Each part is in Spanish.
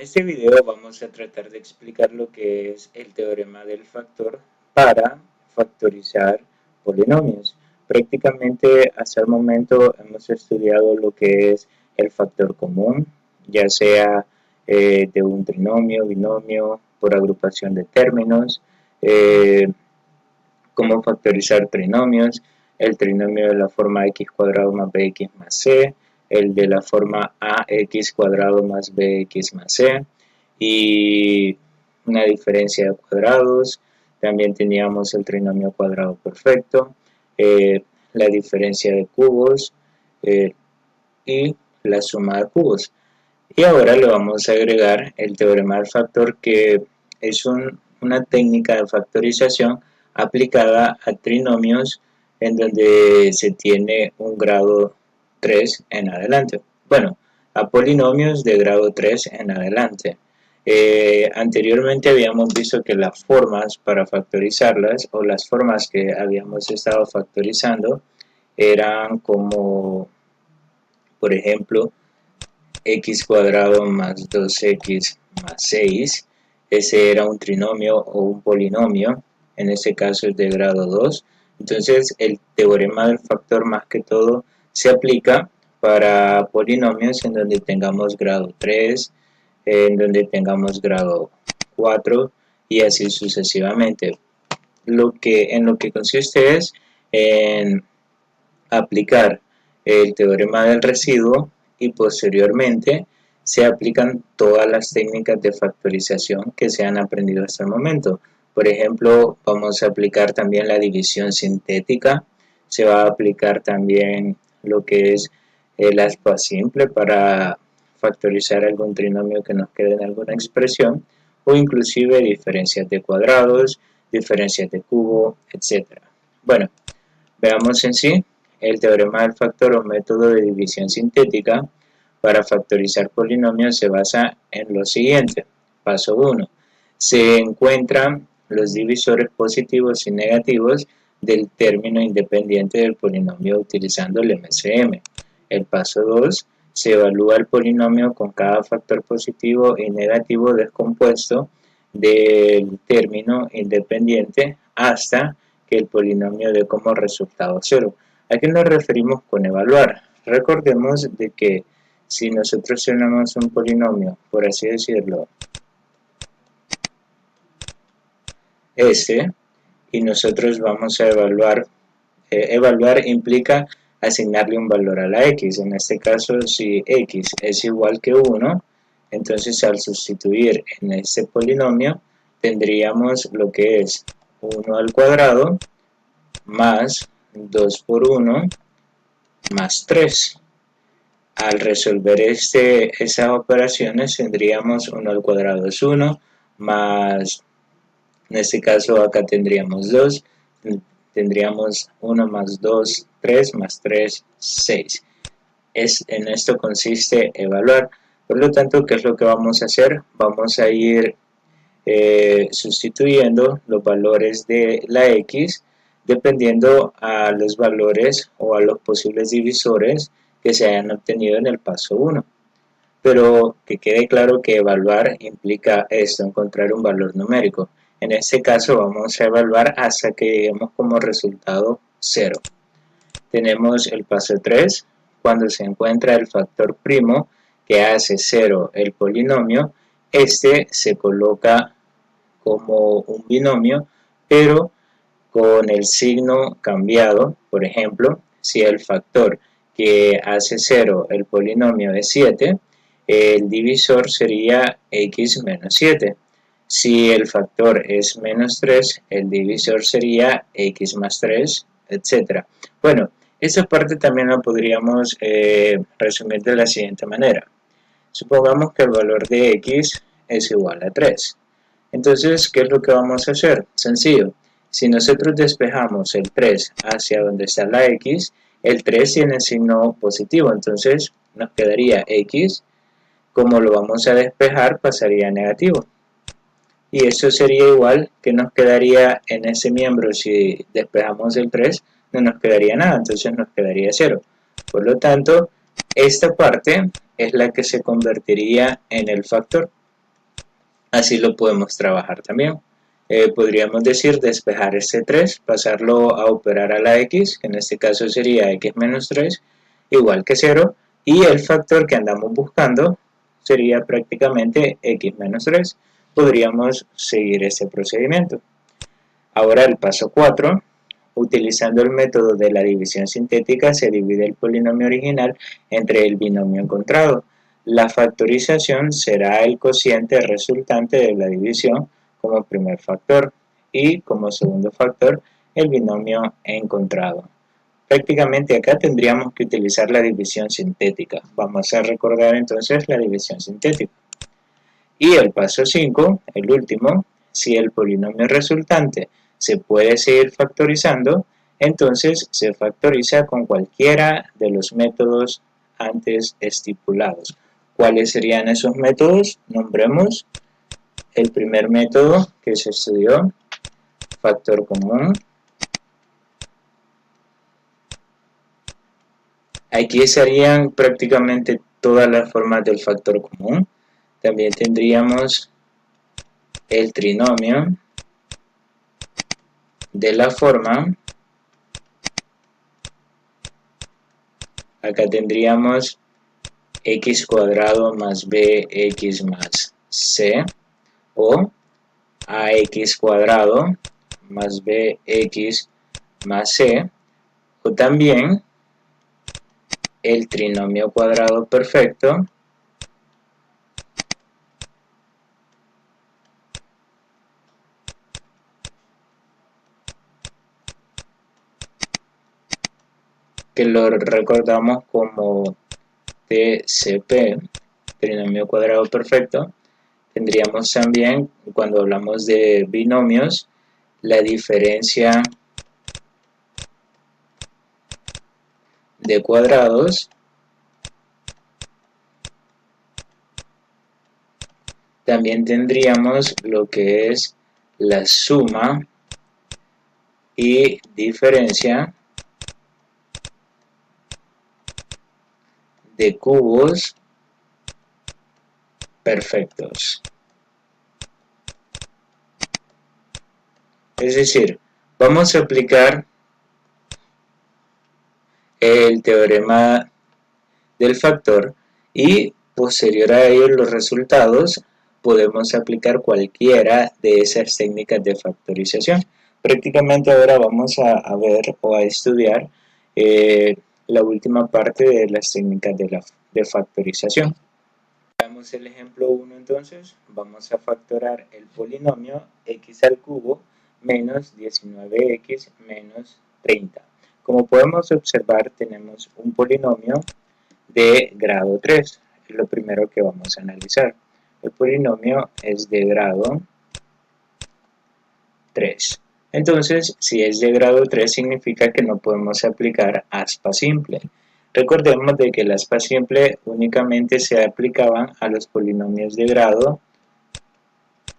En este video vamos a tratar de explicar lo que es el teorema del factor para factorizar polinomios. Prácticamente hasta el momento hemos estudiado lo que es el factor común, ya sea de un trinomio, binomio, por agrupación de términos, cómo factorizar trinomios, el trinomio de la forma x cuadrado más bx más c, el de la forma ax cuadrado más bx más c, y una diferencia de cuadrados. También teníamos el trinomio cuadrado perfecto, la diferencia de cubos y la suma de cubos. Y ahora le vamos a agregar el teorema del factor, que es una técnica de factorización aplicada a trinomios en donde se tiene un grado 3 en adelante. Bueno, a polinomios de grado 3 en adelante. Anteriormente habíamos visto que las formas para factorizarlas, o las formas que habíamos estado factorizando, eran como, por ejemplo, x cuadrado más 2x más 6. Ese era un trinomio o un polinomio, en este caso es de grado 2. Entonces el teorema del factor más que todo se aplica para polinomios en donde tengamos grado 3, en donde tengamos grado 4 y así sucesivamente. En lo que consiste es en aplicar el teorema del residuo y posteriormente se aplican todas las técnicas de factorización que se han aprendido hasta el momento. Por ejemplo, vamos a aplicar también la división sintética, se va a aplicar también lo que es el aspa simple para factorizar algún trinomio que nos quede en alguna expresión, o inclusive diferencias de cuadrados, diferencias de cubo, etc. Bueno, veamos en sí el teorema del factor o método de división sintética para factorizar polinomios. Se basa en lo siguiente. Paso 1. Se encuentran los divisores positivos y negativos del término independiente del polinomio utilizando el MCM. El paso 2. Se evalúa el polinomio con cada factor positivo y negativo descompuesto del término independiente hasta que el polinomio dé como resultado 0. ¿A qué nos referimos con evaluar? Recordemos de que si nosotros tenemos un polinomio, por así decirlo, S, y nosotros vamos a evaluar, evaluar implica asignarle un valor a la x. En este caso, si x es igual que 1, entonces al sustituir en este polinomio tendríamos lo que es 1 al cuadrado más 2 por 1 más 3. Al resolver esas operaciones tendríamos 1 al cuadrado es 1, más, en este caso acá tendríamos 2, tendríamos 1 más 2, 3, más 3, 6. En esto consiste evaluar. Por lo tanto, ¿qué es lo que vamos a hacer? Vamos a ir sustituyendo los valores de la x dependiendo a los valores o a los posibles divisores que se hayan obtenido en el paso 1. Pero que quede claro que evaluar implica esto, encontrar un valor numérico. En este caso vamos a evaluar hasta que lleguemos como resultado 0. Tenemos el paso 3, cuando se encuentra el factor primo que hace 0 el polinomio, este se coloca como un binomio, pero con el signo cambiado. Por ejemplo, si el factor que hace 0 el polinomio es 7, el divisor sería x menos 7. Si el factor es menos 3, el divisor sería x más 3, etc. Bueno, esta parte también la podríamos resumir de la siguiente manera. Supongamos que el valor de x es igual a 3. Entonces, ¿qué es lo que vamos a hacer? Sencillo. Si nosotros despejamos el 3 hacia donde está la x, el 3 tiene signo positivo, entonces nos quedaría x, como lo vamos a despejar, pasaría a negativo. Y eso sería igual que nos quedaría en ese miembro, si despejamos el 3, no nos quedaría nada, entonces nos quedaría 0. Por lo tanto, esta parte es la que se convertiría en el factor. Así lo podemos trabajar también. Podríamos decir despejar este 3, pasarlo a operar a la x, que en este caso sería x menos 3, igual que 0, y el factor que andamos buscando sería prácticamente x menos 3. Podríamos seguir este procedimiento. Ahora el paso 4, utilizando el método de la división sintética, se divide el polinomio original entre el binomio encontrado. La factorización será el cociente resultante de la división como primer factor y como segundo factor el binomio encontrado. Prácticamente acá tendríamos que utilizar la división sintética. Vamos a recordar entonces la división sintética. Y el paso 5, el último, si el polinomio resultante se puede seguir factorizando, entonces se factoriza con cualquiera de los métodos antes estipulados. ¿Cuáles serían esos métodos? Nombremos el primer método que se estudió, factor común. Aquí estarían prácticamente todas las formas del factor común. También tendríamos el trinomio de la forma. Acá tendríamos x cuadrado más bx más c o ax cuadrado más bx más c, o también el trinomio cuadrado perfecto que lo recordamos como TCP, trinomio cuadrado perfecto. Tendríamos también, cuando hablamos de binomios, la diferencia de cuadrados. También tendríamos lo que es la suma y diferencia de cubos perfectos. Es decir, vamos a aplicar el teorema del factor y posterior a ello los resultados podemos aplicar cualquiera de esas técnicas de factorización. Prácticamente ahora vamos a ver o a estudiar la última parte de las técnicas de factorización. Veamos el ejemplo 1 entonces. Vamos a factorar el polinomio x al cubo menos 19x menos 30. Como podemos observar, tenemos un polinomio de grado 3. Es lo primero que vamos a analizar. El polinomio es de grado 3. Entonces, si es de grado 3, significa que no podemos aplicar aspa simple. Recordemos de que el aspa simple únicamente se aplicaban a los polinomios de grado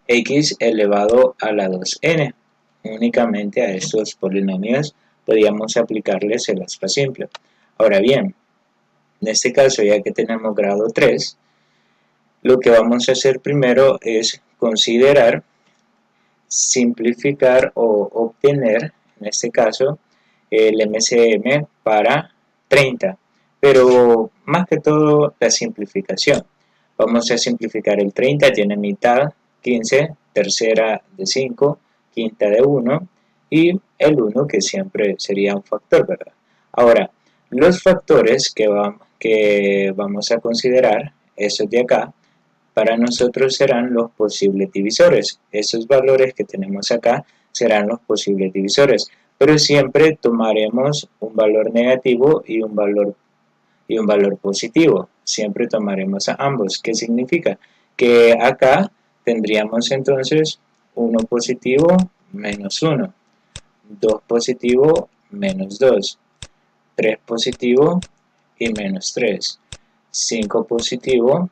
x elevado a la 2n. Únicamente a estos polinomios podíamos aplicarles el aspa simple. Ahora bien, en este caso, ya que tenemos grado 3, lo que vamos a hacer primero es considerar, simplificar o obtener, en este caso, el MCM para 30, pero más que todo la simplificación. Vamos a simplificar el 30, tiene mitad, 15, tercera de 5, quinta de 1 y el 1 que siempre sería un factor, ¿verdad? Ahora, los factores que vamos a considerar, esos de acá, para nosotros serán los posibles divisores. Esos valores que tenemos acá serán los posibles divisores, pero siempre tomaremos un valor negativo y un valor positivo. Siempre tomaremos a ambos. ¿Qué significa? Que acá tendríamos entonces 1 positivo menos 1, 2 positivo menos 2, 3 positivo y menos 3, 5 positivo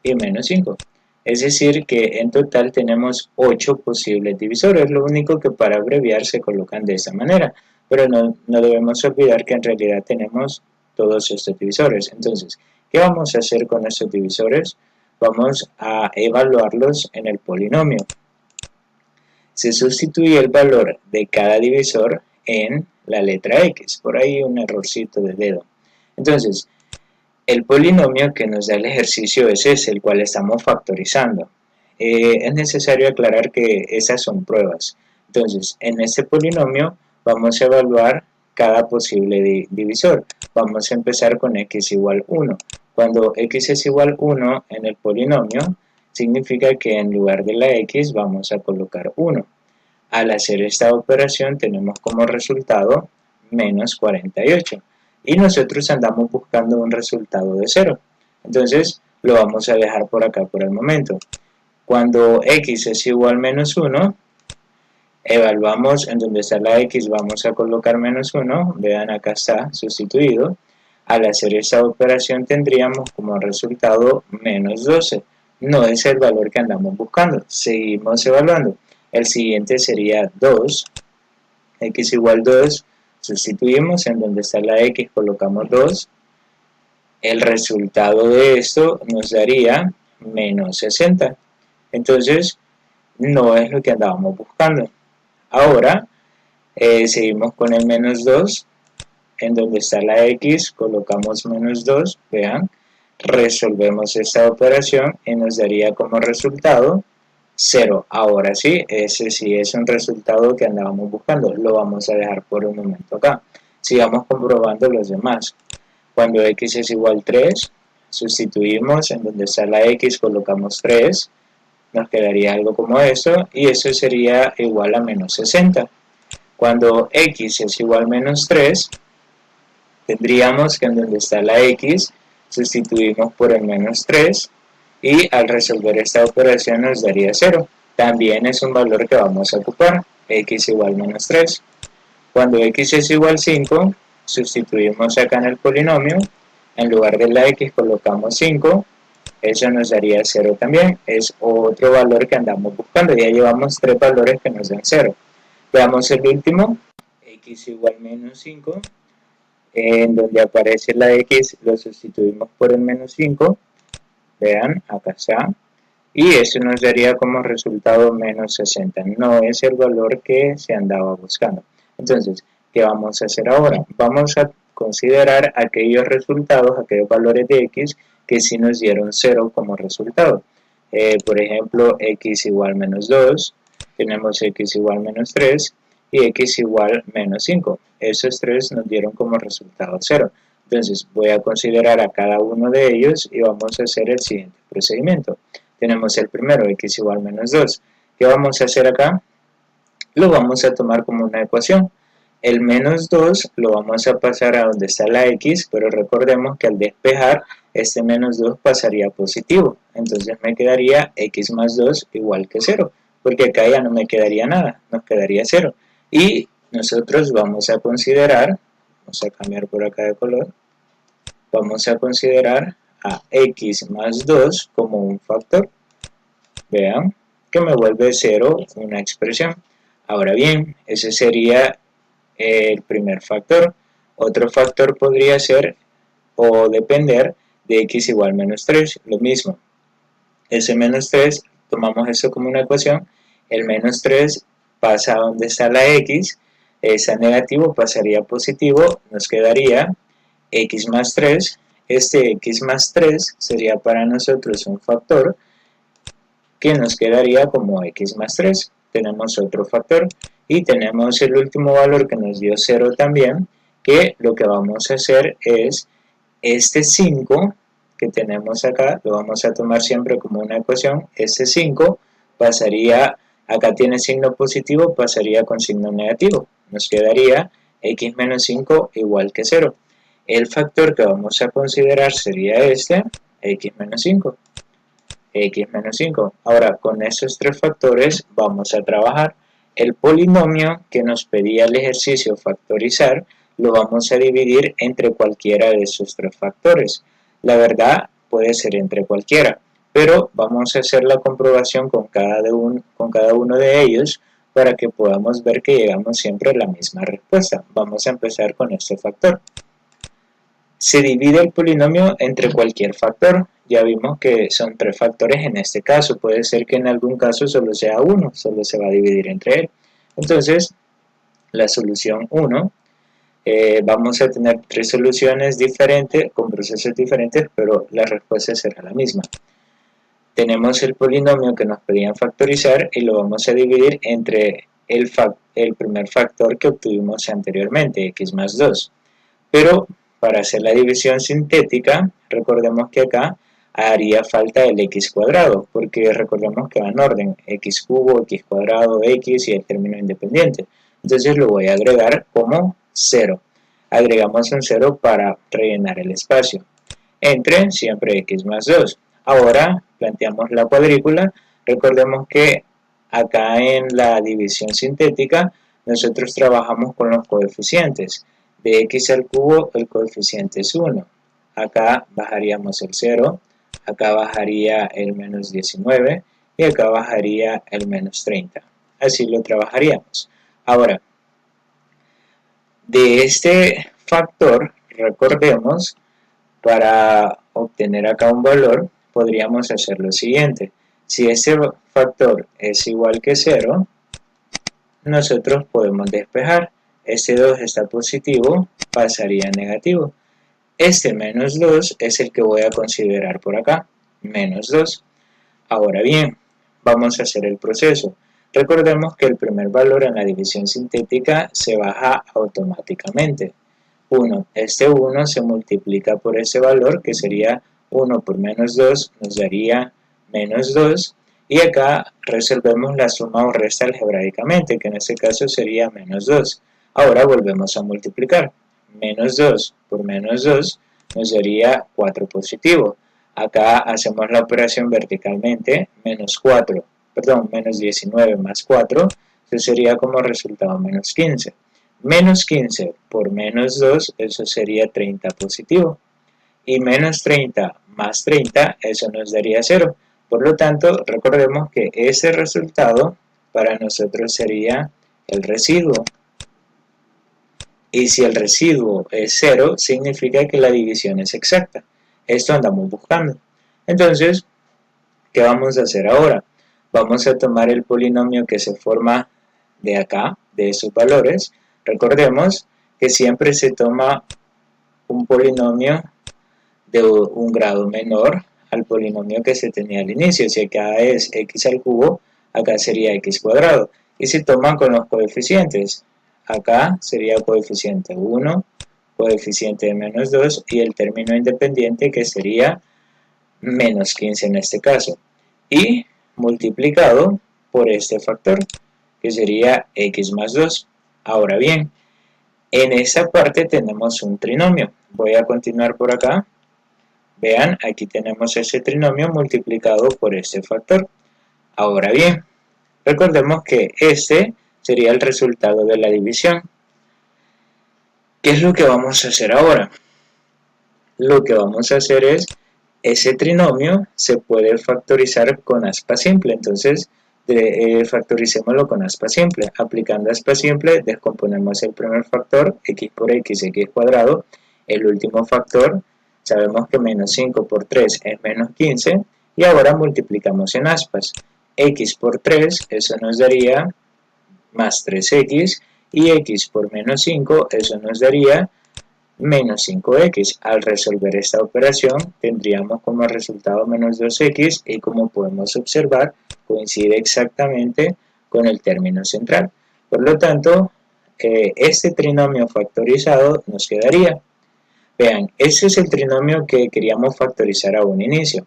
y menos 5. Es decir que en total tenemos 8 posibles divisores, lo único que para abreviar se colocan de esta manera, pero no debemos olvidar que en realidad tenemos todos estos divisores. Entonces, ¿qué vamos a hacer con estos divisores? vamos a evaluarlos en el polinomio. Se sustituye el valor de cada divisor en la letra X, por ahí un errorcito de dedo. Entonces, el polinomio que nos da el ejercicio es ese, el cual estamos factorizando. Es necesario aclarar que esas son pruebas. Entonces, en este polinomio vamos a evaluar cada posible divisor. Vamos a empezar con x igual 1. Cuando x es igual 1 en el polinomio, significa que en lugar de la x vamos a colocar 1. Al hacer esta operación tenemos como resultado menos 48. Y nosotros andamos buscando un resultado de 0. Entonces lo vamos a dejar por acá por el momento. Cuando x es igual a menos 1, evaluamos en donde está la x, vamos a colocar menos 1, vean acá está sustituido. Al hacer esta operación tendríamos como resultado menos 12. No es el valor que andamos buscando, seguimos evaluando. El siguiente sería 2, x igual 2, sustituimos en donde está la x, colocamos 2. El resultado de esto nos daría menos 60. Entonces, no es lo que andábamos buscando. Ahora, seguimos con el menos 2. En donde está la x, colocamos menos 2. Vean, resolvemos esta operación y nos daría como resultado 0. Ahora sí, ese sí es un resultado que andábamos buscando. Lo vamos a dejar por un momento acá. Sigamos comprobando los demás. Cuando x es igual a 3, sustituimos en donde está la x, colocamos 3. Nos quedaría algo como eso, y eso sería igual a menos 60. Cuando x es igual a menos 3, tendríamos que en donde está la x, sustituimos por el menos 3, y al resolver esta operación nos daría 0. También es un valor que vamos a ocupar, x igual a menos 3. Cuando x es igual a 5, sustituimos acá en el polinomio, en lugar de la x colocamos 5, eso nos daría 0 también, es otro valor que andamos buscando, ya llevamos 3 valores que nos dan 0. Veamos el último, x igual a menos 5, en donde aparece la x lo sustituimos por el menos 5, vean, acá está, y eso nos daría como resultado menos 60, no es el valor que se andaba buscando. Entonces, ¿qué vamos a hacer ahora? Vamos a considerar aquellos resultados, aquellos valores de x que sí nos dieron 0 como resultado. Por ejemplo, x igual a menos 2, tenemos x igual a menos 3 y x igual a menos 5. Esos tres nos dieron como resultado 0. Entonces, voy a considerar a cada uno de ellos y vamos a hacer el siguiente procedimiento. Tenemos el primero, x igual a menos 2. ¿Qué vamos a hacer acá? Lo vamos a tomar como una ecuación. El menos 2 lo vamos a pasar a donde está la x, pero recordemos que al despejar, este menos 2 pasaría a positivo. Entonces me quedaría x más 2 igual que 0, porque acá ya no me quedaría nada, nos quedaría 0. Y nosotros vamos a considerar, vamos a cambiar por acá de color, vamos a considerar a x más 2 como un factor. Vean que me vuelve 0 una expresión. Ahora bien, ese sería el primer factor. Otro factor podría ser o depender de x igual a menos 3, lo mismo. Ese menos 3, tomamos eso como una ecuación, el menos 3 pasa a donde está la x, esa negativo pasaría a positivo, nos quedaría x más 3, este x más 3 sería para nosotros un factor que nos quedaría como x más 3, tenemos otro factor y tenemos el último valor que nos dio 0 también, que lo que vamos a hacer es este 5 que tenemos acá, lo vamos a tomar siempre como una ecuación, este 5 pasaría, acá tiene signo positivo, pasaría con signo negativo, nos quedaría x menos 5 igual que 0. El factor que vamos a considerar sería este, x menos 5. X menos 5. Ahora, con esos tres factores vamos a trabajar. El polinomio que nos pedía el ejercicio factorizar, lo vamos a dividir entre cualquiera de esos tres factores. La verdad, puede ser entre cualquiera, pero vamos a hacer la comprobación con cada uno de ellos para que podamos ver que llegamos siempre a la misma respuesta. Vamos a empezar con este factor. Se divide el polinomio entre cualquier factor. ya vimos que son 3 factores en este caso. Puede ser que en algún caso solo sea 1, solo se va a dividir entre él. Entonces, la solución 1, vamos a tener 3 soluciones diferentes, con procesos diferentes, pero la respuesta será la misma. Tenemos el polinomio que nos pedían factorizar y lo vamos a dividir entre el primer factor que obtuvimos anteriormente, x más 2. Pero para hacer la división sintética, recordemos que acá haría falta el x cuadrado, porque recordemos que va en orden, x cubo, x cuadrado, x y el término independiente. Entonces lo voy a agregar como 0. Agregamos un 0 para rellenar el espacio. Entre siempre x más 2. Ahora planteamos la cuadrícula. Recordemos que acá en la división sintética nosotros trabajamos con los coeficientes. De x al cubo el coeficiente es 1. Acá bajaríamos el 0, acá bajaría el menos 19 y acá bajaría el menos 30. Así lo trabajaríamos. Ahora, de este factor, recordemos, para obtener acá un valor, podríamos hacer lo siguiente. Si ese factor es igual que 0, nosotros podemos despejar. Este 2 está positivo, pasaría a negativo. Este menos 2 es el que voy a considerar por acá, menos 2. Ahora bien, vamos a hacer el proceso. Recordemos que el primer valor en la división sintética se baja automáticamente. 1. Este 1 se multiplica por ese valor, que sería 1 por menos 2, nos daría menos 2. Y acá resolvemos la suma o resta algebraicamente, que en este caso sería menos 2. Ahora volvemos a multiplicar. Menos 2 por menos 2 nos daría 4 positivo. Acá hacemos la operación verticalmente, menos 19 más 4, eso sería como resultado menos 15. Menos 15 por menos 2, eso sería 30 positivo. Y menos 30 más 30, eso nos daría 0. Por lo tanto, recordemos que ese resultado para nosotros sería el residuo. Y si el residuo es 0, significa que la división es exacta. Esto andamos buscando. Entonces, ¿qué vamos a hacer ahora? Vamos a tomar el polinomio que se forma de acá, de esos valores. Recordemos que siempre se toma un polinomio de un grado menor al polinomio que se tenía al inicio. Si acá es x al cubo, acá sería x cuadrado. Y se toman con los coeficientes. Acá sería coeficiente 1, coeficiente de menos 2 y el término independiente que sería menos 15 en este caso. Y multiplicado por este factor, que sería x más 2. Ahora bien, en esta parte tenemos un trinomio. Voy a continuar por acá. Vean, aquí tenemos ese trinomio multiplicado por este factor. Ahora bien, recordemos que este sería el resultado de la división. ¿Qué es lo que vamos a hacer ahora? Lo que vamos a hacer es, ese trinomio se puede factorizar con aspa simple, entonces factoricémoslo con aspa simple. Aplicando aspa simple, descomponemos el primer factor, x por x, x cuadrado. El último factor, sabemos que menos 5 por 3 es menos 15, y ahora multiplicamos en aspas. X por 3, eso nos daría más 3x, y x por menos 5, eso nos daría menos 5x. Al resolver esta operación tendríamos como resultado menos 2x y como podemos observar coincide exactamente con el término central. Por lo tanto, este trinomio factorizado nos quedaría. Vean, este es el trinomio que queríamos factorizar a un inicio.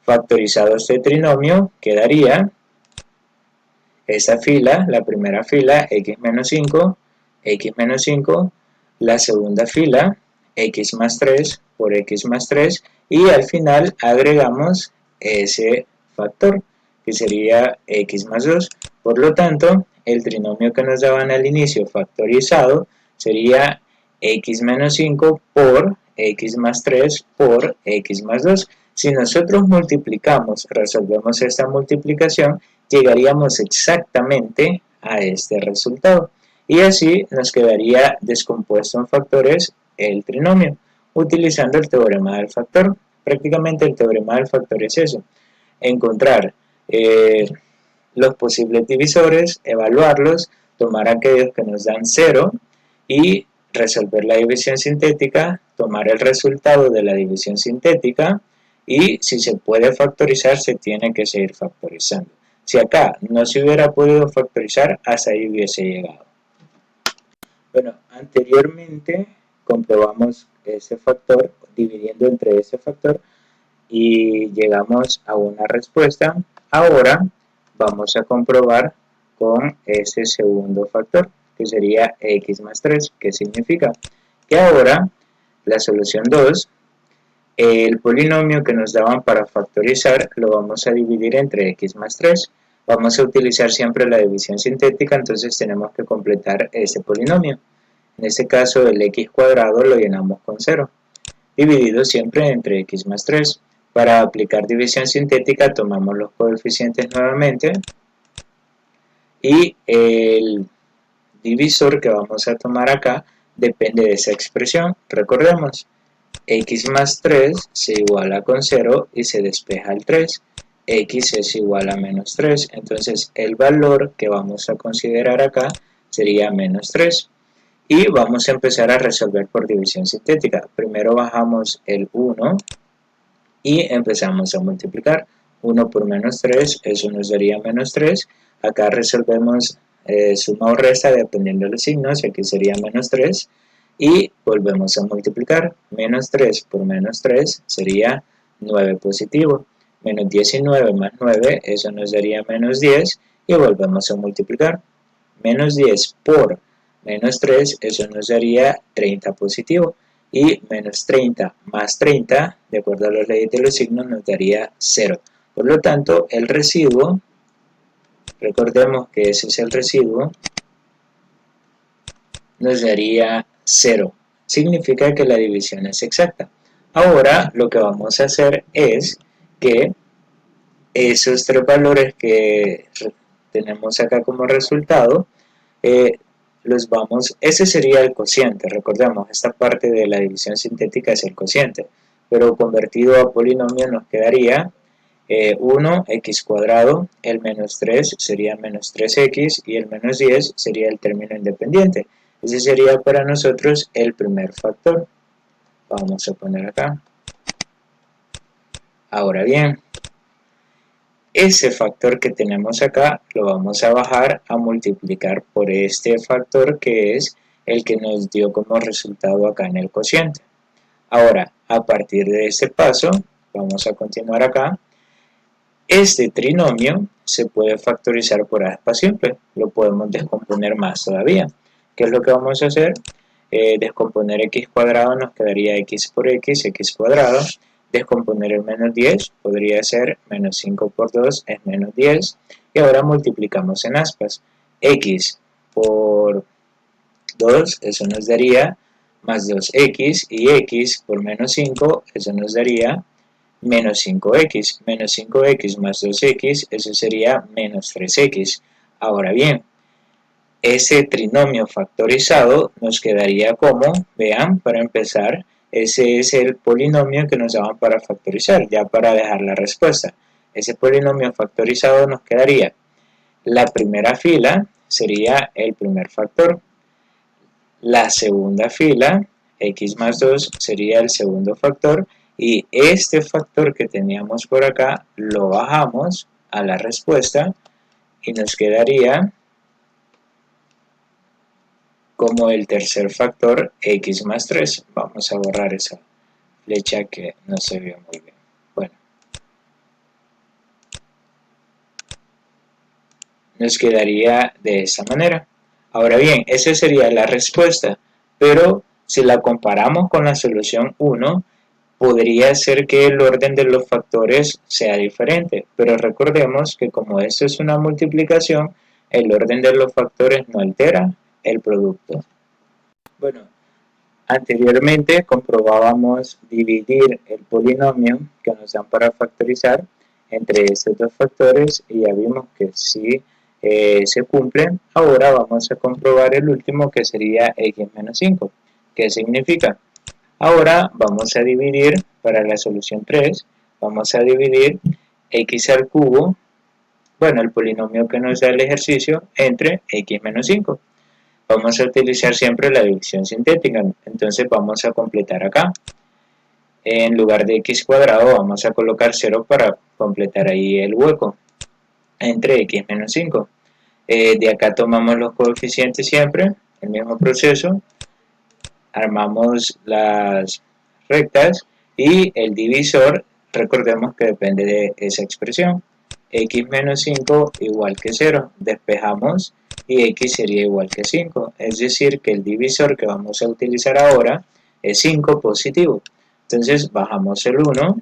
Factorizado este trinomio quedaría esta fila, la primera fila, x menos 5, la segunda fila, x más 3 por x más 3, y al final agregamos ese factor, que sería x más 2. Por lo tanto, el trinomio que nos daban al inicio factorizado sería x menos 5 por x más 3 por x más 2. Si nosotros multiplicamos, resolvemos esta multiplicación, llegaríamos exactamente a este resultado. Y así nos quedaría descompuesto en factores el trinomio, utilizando el teorema del factor. Prácticamente el teorema del factor es eso, encontrar los posibles divisores, evaluarlos, tomar aquellos que nos dan 0 y resolver la división sintética, tomar el resultado de la división sintética y si se puede factorizar se tiene que seguir factorizando. Si acá no se hubiera podido factorizar, hasta ahí hubiese llegado. Bueno, anteriormente comprobamos ese factor dividiendo entre ese factor y llegamos a una respuesta. Ahora vamos a comprobar con ese segundo factor, que sería x más 3. ¿Qué significa? Que ahora la solución 2, el polinomio que nos daban para factorizar, lo vamos a dividir entre x más 3. Vamos a utilizar siempre la división sintética, entonces tenemos que completar ese polinomio. En este caso el x cuadrado lo llenamos con 0, dividido siempre entre x más 3. Para aplicar división sintética tomamos los coeficientes nuevamente y el divisor que vamos a tomar acá depende de esa expresión. Recordemos, x más 3 se iguala con 0 y se despeja el 3. X es igual a menos 3, entonces el valor que vamos a considerar acá sería menos 3. Y vamos a empezar a resolver por división sintética. Primero bajamos el 1 y empezamos a multiplicar. 1 por menos 3, eso nos daría menos 3. Acá resolvemos suma o resta dependiendo de los signos, aquí sería menos 3. Y volvemos a multiplicar. Menos 3 por menos 3 sería 9 positivo. Menos 19 más 9, eso nos daría menos 10. Y volvemos a multiplicar. Menos 10 por menos 3, eso nos daría 30 positivo. Y menos 30 más 30, de acuerdo a las leyes de los signos, nos daría 0. Por lo tanto, el residuo, recordemos que ese es el residuo, nos daría 0. Significa que la división es exacta. Ahora, lo que vamos a hacer es que esos tres valores que tenemos acá como resultado, ese sería el cociente. Recordemos, esta parte de la división sintética es el cociente, pero convertido a polinomio nos quedaría 1 x cuadrado, el menos 3 sería menos 3x y el menos 10 sería el término independiente. Ese sería para nosotros el primer factor. Vamos a poner acá. Ahora bien, ese factor que tenemos acá lo vamos a bajar a multiplicar por este factor que es el que nos dio como resultado acá en el cociente. Ahora, a partir de este paso, vamos a continuar acá. Este trinomio se puede factorizar por aspa simple, lo podemos descomponer más todavía. ¿Qué es lo que vamos a hacer? Descomponer x cuadrado nos quedaría x por x cuadrado. Descomponer el menos 10 podría ser menos 5 por 2 es menos 10. Y ahora multiplicamos en aspas. X por 2, eso nos daría más 2x, y x por menos 5, eso nos daría menos 5x. Menos 5x más 2x, eso sería menos 3x. Ahora bien, ese trinomio factorizado nos quedaría como, vean, para empezar, ese es el polinomio que nos daban para factorizar, ya para dejar la respuesta. Ese polinomio factorizado nos quedaría, la primera fila sería el primer factor, la segunda fila, x más 2, sería el segundo factor, y este factor que teníamos por acá lo bajamos a la respuesta y nos quedaría como el tercer factor x más 3. Vamos a borrar esa flecha que no se vio muy bien. Bueno, nos quedaría de esta manera. Ahora bien, esa sería la respuesta, pero si la comparamos con la solución 1, podría ser que el orden de los factores sea diferente, pero recordemos que como esto es una multiplicación, el orden de los factores no altera el producto. Bueno, anteriormente comprobábamos dividir el polinomio que nos dan para factorizar entre estos dos factores y ya vimos que sí se cumplen. Ahora vamos a comprobar el último que sería x menos 5. ¿Qué significa? Ahora vamos a dividir, para la solución 3, vamos a dividir x al cubo, bueno, el polinomio que nos da el ejercicio, entre x menos 5. Vamos a utilizar siempre la división sintética, entonces vamos a completar acá. En lugar de x cuadrado vamos a colocar 0 para completar ahí el hueco, entre x menos 5. De acá tomamos los coeficientes siempre, el mismo proceso, armamos las rectas y el divisor, recordemos que depende de esa expresión, x menos 5 igual que 0, despejamos y x sería igual que 5, es decir que el divisor que vamos a utilizar ahora es 5 positivo. Entonces bajamos el 1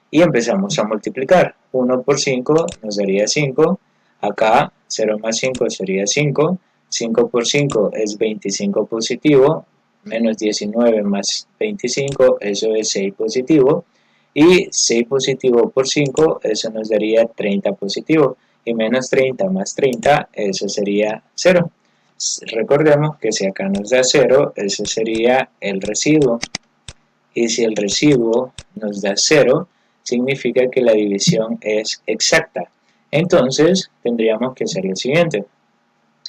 y empezamos a multiplicar. 1 por 5 nos daría 5, acá 0 más 5 sería 5, 5 por 5 es 25 positivo, menos 19 más 25, eso es 6 positivo, y 6 positivo por 5, eso nos daría 30 positivo, y menos 30 más 30, eso sería 0. Recordemos que si acá nos da 0, eso sería el residuo, y si el residuo nos da 0, significa que la división es exacta. Entonces tendríamos que hacer lo siguiente: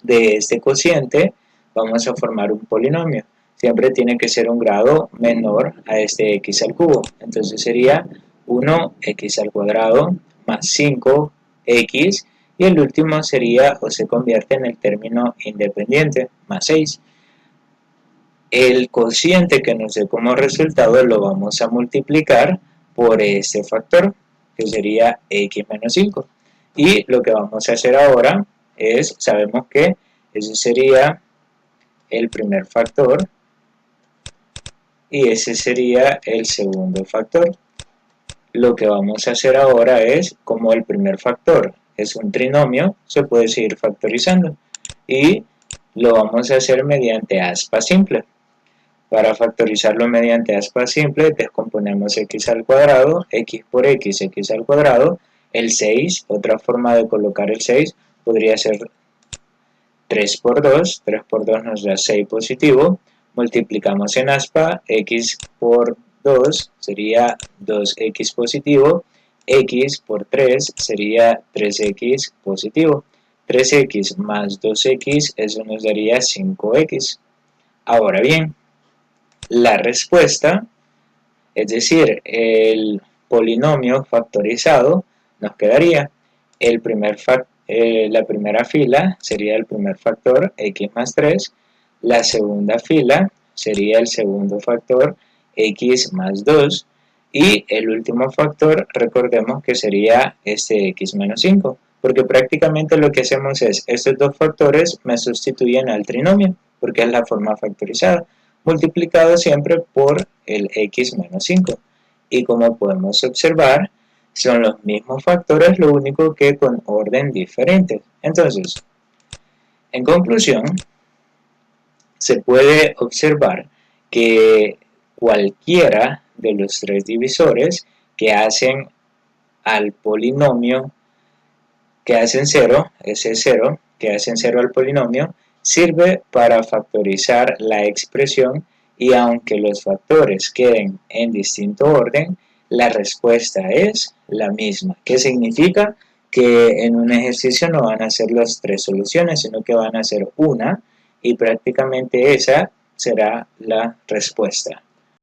de este cociente vamos a formar un polinomio, siempre tiene que ser un grado menor a este x al cubo, entonces sería 1x al cuadrado más 5x, y el último sería, o se convierte en el término independiente, más 6. El cociente que nos dé como resultado lo vamos a multiplicar por este factor, que sería x menos 5. Y lo que vamos a hacer ahora es, sabemos que ese sería el primer factor y ese sería el segundo factor. Lo que vamos a hacer ahora es, como el primer factor es un trinomio, se puede seguir factorizando y lo vamos a hacer mediante aspa simple. Para factorizarlo mediante aspa simple, descomponemos x al cuadrado, x por x, x al cuadrado, el 6, otra forma de colocar el 6 podría ser 3 por 2, 3 por 2 nos da 6 positivo, multiplicamos en aspa, x por 2 sería 2x positivo, x por 3 sería 3x positivo, 3x más 2x, eso nos daría 5x. Ahora bien, la respuesta, es decir, el polinomio factorizado, nos quedaría la primera fila sería el primer factor, x más 3, la segunda fila sería el segundo factor, x más 2, y el último factor, recordemos que sería este x menos 5, porque prácticamente lo que hacemos es, estos dos factores me sustituyen al trinomio, porque es la forma factorizada, multiplicado siempre por el x menos 5. Y como podemos observar, son los mismos factores, lo único que con orden diferente. Entonces, en conclusión, se puede observar que cualquiera de los tres divisores que hacen al polinomio, que hacen 0, ese 0, que hacen 0 al polinomio, sirve para factorizar la expresión, y aunque los factores queden en distinto orden, la respuesta es la misma. ¿Qué significa? Que en un ejercicio no van a ser las tres soluciones, sino que van a ser una, y prácticamente esa será la respuesta.